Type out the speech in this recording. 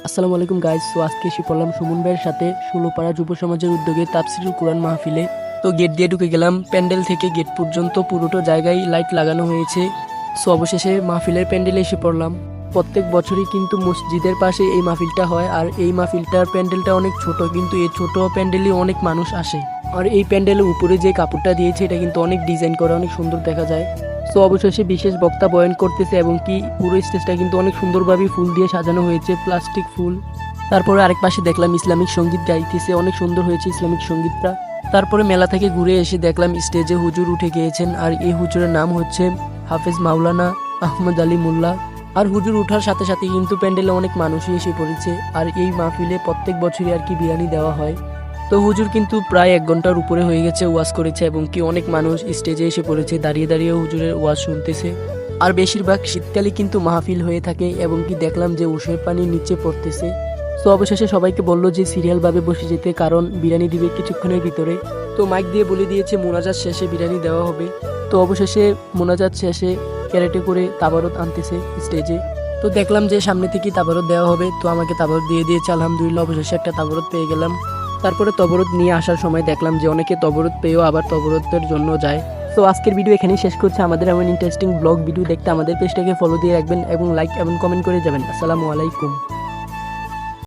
আসসালামু আলাইকুম guys. So আজকে এসে পড়লাম সুমন ভাইয়ের সাথে ষোলোপাড়া যুব সমাজের উদ্যোগে তাফসিরুল কোরআন মাহফিলে। তো গেট দিয়ে ঢুকে গেলাম, প্যান্ডেল থেকে গেট পর্যন্ত পুরোটা জায়গায় লাইট লাগানো হয়েছে। সো অবশেষে মাহফিলের প্যান্ডেলে এসে পড়লাম। প্রত্যেক বছরই কিন্তু মসজিদের পাশে এই মাহফিলটা হয়, আর এই মাহফিলটার প্যান্ডেলটা অনেক ছোট, কিন্তু এই ছোট প্যান্ডেলে অনেক মানুষ আসে। আর এই প্যান্ডেলের উপরে যে কাপড়টা দিয়েছে এটা কিন্তু অনেক ডিজাইন করা, অনেক সুন্দর দেখা যায়। সো অবশেষে বিশেষ বক্তা বয়ান করতেছে, এবং কি পুরো স্টেজটা কিন্তু অনেক সুন্দরভাবে ফুল দিয়ে সাজানো হয়েছে, প্লাস্টিক ফুল। তারপরে আরেক পাশে দেখলাম ইসলামিক সঙ্গীত গাইতেছে, অনেক সুন্দর হয়েছে ইসলামিক সঙ্গীতটা। তারপরে মেলা থেকে ঘুরে এসে দেখলাম স্টেজে হুজুর উঠে গিয়েছেন, আর এই হুজুরের নাম হচ্ছে হাফেজ মাওলানা আহমদ আলী মোল্লা। আর হুজুর ওঠার সাথে সাথে কিন্তু প্যান্ডেলে অনেক মানুষই এসে পড়েছে। আর এই মাহফিলে প্রত্যেক বছরই আর কি বিরিয়ানি দেওয়া হয়। তো হুজুর কিন্তু প্রায় 1 ঘন্টার উপরে হয়ে গেছে ওয়াজ করেছে, এবং কি অনেক মানুষ স্টেজে এসে পড়েছে, দাঁড়িয়ে দাঁড়িয়ে হুজুরের ওয়াজ শুনতেছে। আর বেশিরভাগ শীতকালে কিন্তু মাহফিল হয়ে থাকে, এবং কি দেখলাম যে উষের পানি নিচে পড়তেছে। তো অবশেষে সবাইকে বললো যে সিরিয়ালভাবে বসে যেতে, কারণ বিরিয়ানি দিবে কিছুক্ষণের ভিতরে। তো মাইক দিয়ে বলে দিয়েছে মোনাজাত শেষে বিরিয়ানি দেওয়া হবে। তো অবশেষে মোনাজাত শেষে ক্যারেটে করে তাবারত আনতেছে স্টেজে। তো দেখলাম যে সামনে থেকে তাবারত দেওয়া হবে, তো আমাকে তাবারত দিয়ে দিয়েছে। আলহামদুলিল্লাহ অবশেষে একটা তাবারত পেয়ে গেলাম। তারপরে তবরত নিয়ে আসার সময় দেখলাম যে অনেকে তবরত পেয়েও আবার তবরতের জন্য যায়। তো আজকের ভিডিও এখানেই শেষ করছে। আমাদের এমন ইন্টারেস্টিং ব্লগ ভিডিও দেখতে আমাদের পেজটাকে ফলো দিয়ে রাখবেন, এবং লাইক এবং কমেন্ট করে যাবেন। আসসালামু আলাইকুম।